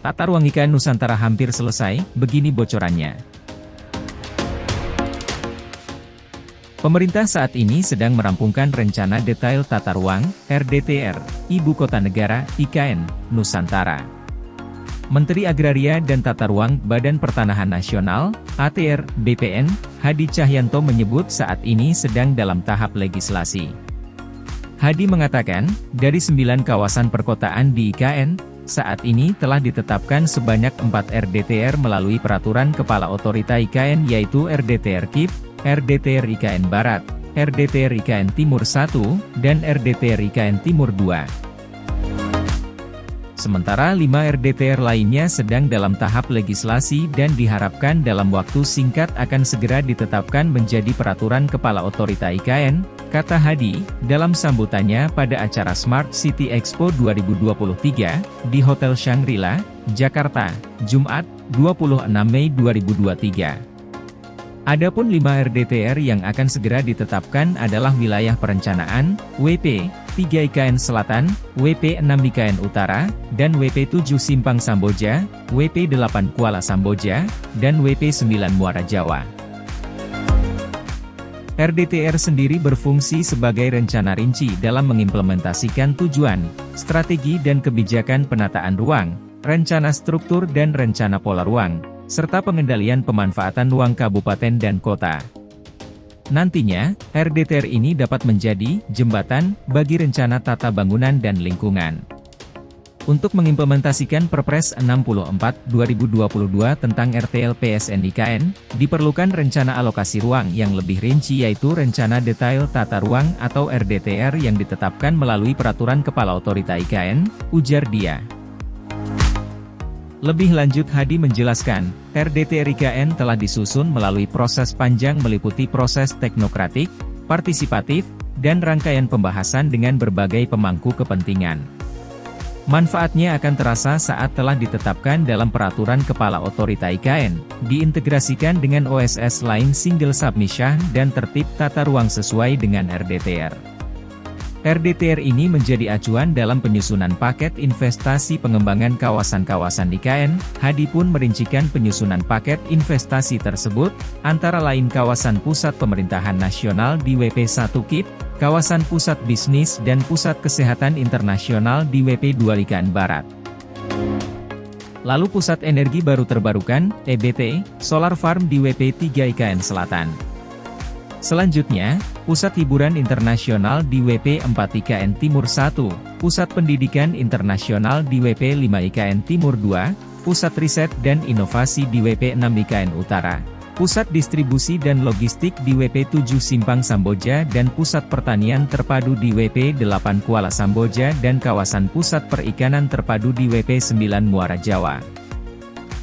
Tata ruang IKN Nusantara hampir selesai, begini bocorannya. Pemerintah saat ini sedang merampungkan Rencana Detail Tata Ruang, RDTR, Ibu Kota Negara, IKN, Nusantara. Menteri Agraria dan Tata Ruang Badan Pertanahan Nasional, ATR, BPN, Hadi Cahyanto menyebut saat ini sedang dalam tahap legislasi. Hadi mengatakan, dari 9 kawasan perkotaan di IKN, saat ini telah ditetapkan sebanyak 4 RDTR melalui Peraturan Kepala Otorita IKN yaitu RDTR KIP, RDTR IKN Barat, RDTR IKN Timur 1, dan RDTR IKN Timur 2. Sementara 5 RDTR lainnya sedang dalam tahap legislasi dan diharapkan dalam waktu singkat akan segera ditetapkan menjadi Peraturan Kepala Otorita IKN, kata Hadi, dalam sambutannya pada acara Smart City Expo 2023, di Hotel Shangri-La, Jakarta, Jumat, 26 Mei 2023. Adapun 5 RDTR yang akan segera ditetapkan adalah wilayah perencanaan, WP 3 IKN Selatan, WP 6 IKN Utara, dan WP 7 Simpang Samboja, WP 8 Kuala Samboja, dan WP 9 Muara Jawa. RDTR sendiri berfungsi sebagai rencana rinci dalam mengimplementasikan tujuan, strategi dan kebijakan penataan ruang, rencana struktur dan rencana pola ruang, serta pengendalian pemanfaatan ruang kabupaten dan kota. Nantinya, RDTR ini dapat menjadi jembatan bagi rencana tata bangunan dan lingkungan. Untuk mengimplementasikan Perpres 64/2022 tentang RTL PSN IKN, diperlukan rencana alokasi ruang yang lebih rinci yaitu Rencana Detail Tata Ruang atau RDTR yang ditetapkan melalui Peraturan Kepala Otorita IKN, ujar dia. Lebih lanjut Hadi menjelaskan, RDTR IKN telah disusun melalui proses panjang meliputi proses teknokratik, partisipatif, dan rangkaian pembahasan dengan berbagai pemangku kepentingan. Manfaatnya akan terasa saat telah ditetapkan dalam Peraturan Kepala Otorita IKN, diintegrasikan dengan OSS lain Single Submission dan tertib tata ruang sesuai dengan RDTR. RDTR ini menjadi acuan dalam penyusunan paket investasi pengembangan kawasan-kawasan IKN. Hadi pun merincikan penyusunan paket investasi tersebut, antara lain kawasan pusat pemerintahan nasional di WP 1 KIP, kawasan pusat bisnis dan pusat kesehatan internasional di WP 2 IKN Barat. Lalu pusat energi baru terbarukan, EBT, solar farm di WP 3 IKN Selatan. Selanjutnya, Pusat Hiburan Internasional di WP 4 IKN Timur 1, Pusat Pendidikan Internasional di WP 5 IKN Timur 2, Pusat Riset dan Inovasi di WP 6 IKN Utara, Pusat Distribusi dan Logistik di WP 7 Simpang Samboja dan Pusat Pertanian Terpadu di WP 8 Kuala Samboja dan Kawasan Pusat Perikanan Terpadu di WP 9 Muara Jawa.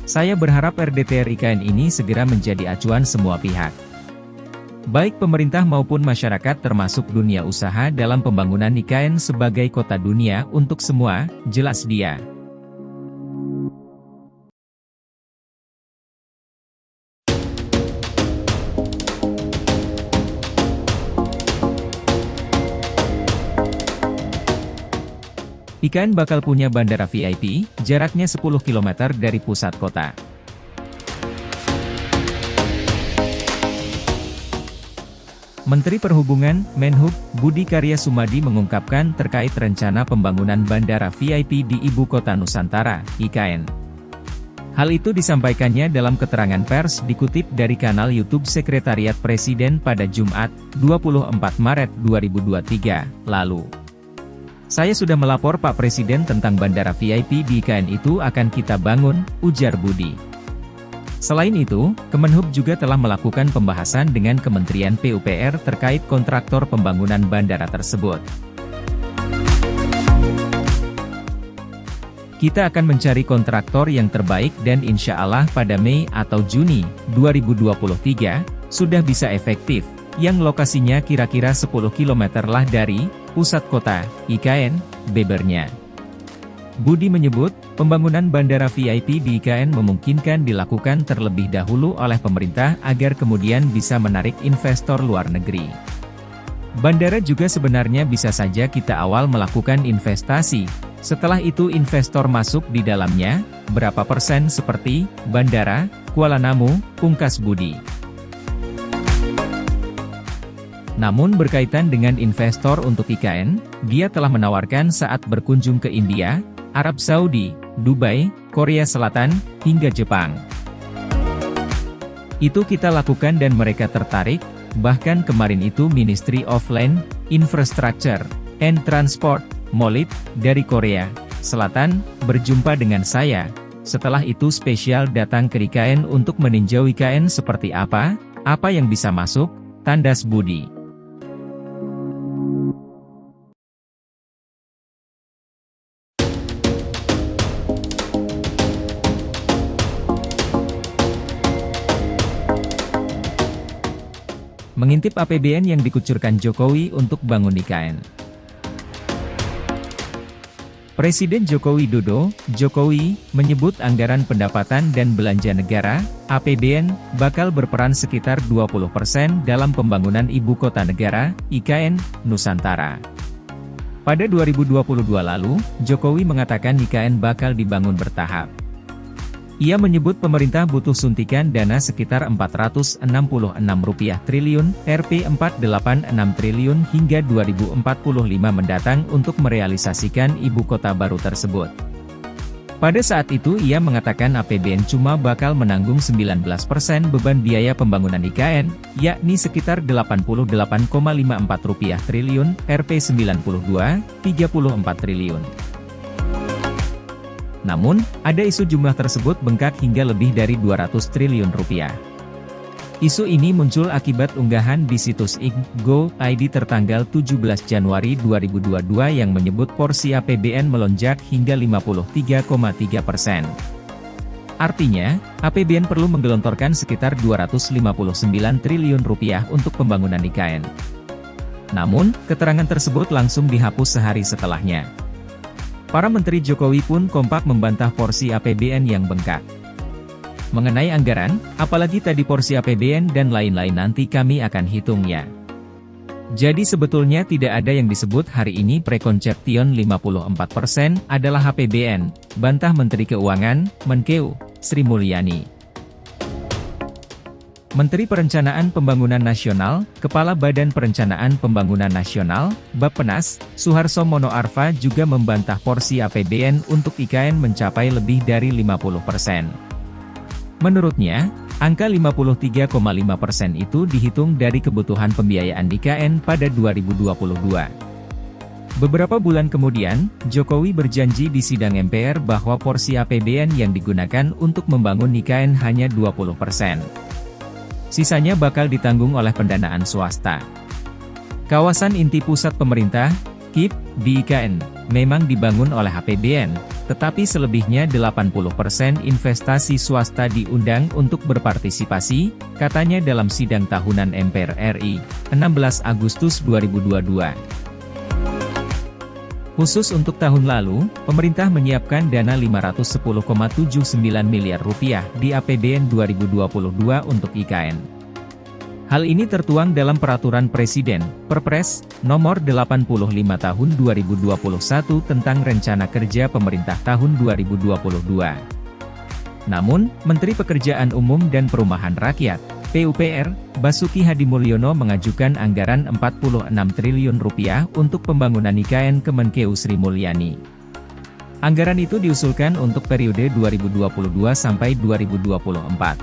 Saya berharap RDTR IKN ini segera menjadi acuan semua pihak, baik pemerintah maupun masyarakat termasuk dunia usaha dalam pembangunan IKN sebagai kota dunia untuk semua, jelas dia. IKN bakal punya bandara VIP, jaraknya 10 km dari pusat kota. Menteri Perhubungan, Menhub, Budi Karya Sumadi mengungkapkan terkait rencana pembangunan bandara VIP di Ibu Kota Nusantara, IKN. Hal itu disampaikannya dalam keterangan pers dikutip dari kanal YouTube Sekretariat Presiden pada Jumat, 24 Maret 2023, lalu. Saya sudah melapor Pak Presiden tentang bandara VIP di IKN itu akan kita bangun, ujar Budi. Selain itu, Kemenhub juga telah melakukan pembahasan dengan Kementerian PUPR terkait kontraktor pembangunan bandara tersebut. Kita akan mencari kontraktor yang terbaik dan insya Allah pada Mei atau Juni 2023, sudah bisa efektif, yang lokasinya kira-kira 10 km lah dari pusat kota, IKN, bebernya. Budi menyebut, pembangunan bandara VIP di IKN memungkinkan dilakukan terlebih dahulu oleh pemerintah agar kemudian bisa menarik investor luar negeri. Bandara juga sebenarnya bisa saja kita awal melakukan investasi, Setelah itu investor masuk di dalamnya, berapa persen seperti bandara, Kuala Namu, Pungkas Budi. Namun berkaitan dengan investor untuk IKN, dia telah menawarkan saat berkunjung ke India, Arab Saudi, Dubai, Korea Selatan, hingga Jepang. Itu kita lakukan dan mereka tertarik, bahkan kemarin itu Ministry of Land, Infrastructure, and Transport, MOLIT, dari Korea Selatan, berjumpa dengan saya. Setelah itu spesial datang ke IKN untuk meninjau IKN seperti apa yang bisa masuk, tandas Budi. Mengintip APBN yang dikucurkan Jokowi untuk bangun IKN. Presiden Joko Widodo, Jokowi, menyebut anggaran pendapatan dan belanja negara, APBN, bakal berperan sekitar 20% dalam pembangunan Ibu Kota Negara, IKN, Nusantara. Pada 2022 lalu, Jokowi mengatakan IKN bakal dibangun bertahap. Ia menyebut pemerintah butuh suntikan dana sekitar Rp466 triliun, Rp486 triliun hingga 2045 mendatang untuk merealisasikan ibu kota baru tersebut. Pada saat itu ia mengatakan APBN cuma bakal menanggung 19% beban biaya pembangunan IKN, yakni sekitar Rp88,54 triliun, Rp92,34 triliun. Namun, ada isu jumlah tersebut bengkak hingga lebih dari Rp200 triliun. Isu ini muncul akibat unggahan di situs Go.id tertanggal 17 Januari 2022 yang menyebut porsi APBN melonjak hingga 53,3%. Artinya, APBN perlu menggelontorkan sekitar Rp259 triliun untuk pembangunan IKN. Namun, keterangan tersebut langsung dihapus sehari setelahnya. Para menteri Jokowi pun kompak membantah porsi APBN yang bengkak. Mengenai anggaran, apalagi tadi porsi APBN dan lain-lain nanti kami akan hitungnya. Jadi sebetulnya tidak ada yang disebut hari ini prekonception 54% adalah APBN, bantah Menteri Keuangan, Menkeu, Sri Mulyani. Menteri Perencanaan Pembangunan Nasional, Kepala Badan Perencanaan Pembangunan Nasional, Bappenas, Suharso Monoarfa juga membantah porsi APBN untuk IKN mencapai lebih dari 50%. Menurutnya, angka 53,5% itu dihitung dari kebutuhan pembiayaan IKN pada 2022. Beberapa bulan kemudian, Jokowi berjanji di sidang MPR bahwa porsi APBN yang digunakan untuk membangun IKN hanya 20%. Sisanya bakal ditanggung oleh pendanaan swasta. Kawasan inti pusat pemerintah, KIP, di IKN, memang dibangun oleh APBN, tetapi selebihnya 80% investasi swasta diundang untuk berpartisipasi, katanya dalam sidang tahunan MPR RI, 16 Agustus 2022. Khusus untuk tahun lalu, pemerintah menyiapkan dana Rp510,79 miliar di APBN 2022 untuk IKN. Hal ini tertuang dalam Peraturan Presiden, Perpres, Nomor 85 Tahun 2021 tentang Rencana Kerja Pemerintah Tahun 2022. Namun, Menteri Pekerjaan Umum dan Perumahan Rakyat, PUPR, Basuki Hadimulyono mengajukan anggaran Rp46 triliun untuk pembangunan IKN ke Menkeu Sri Mulyani. Anggaran itu diusulkan untuk periode 2022 sampai 2024.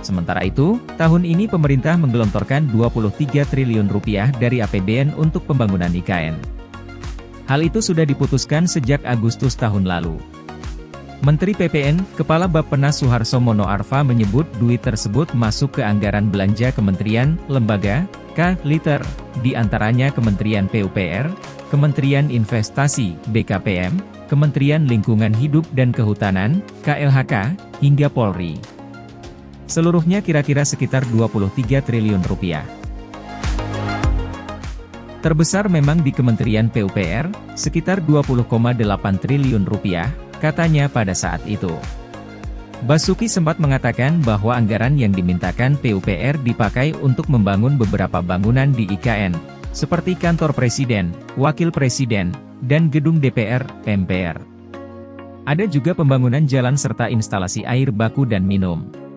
Sementara itu, tahun ini pemerintah menggelontorkan Rp23 triliun dari APBN untuk pembangunan IKN. Hal itu sudah diputuskan sejak Agustus tahun lalu. Menteri PPN, Kepala Bappenas Suharso Monoarfa menyebut duit tersebut masuk ke anggaran belanja kementerian, lembaga, K-Liter, di antaranya Kementerian PUPR, Kementerian Investasi, BKPM, Kementerian Lingkungan Hidup dan Kehutanan, KLHK, hingga Polri. Seluruhnya kira-kira sekitar Rp23 triliun. Terbesar memang di Kementerian PUPR, sekitar Rp20,8 triliun, katanya pada saat itu. Basuki sempat mengatakan bahwa anggaran yang dimintakan PUPR dipakai untuk membangun beberapa bangunan di IKN, seperti kantor presiden, wakil presiden, dan gedung DPR, MPR. Ada juga pembangunan jalan serta instalasi air baku dan minum.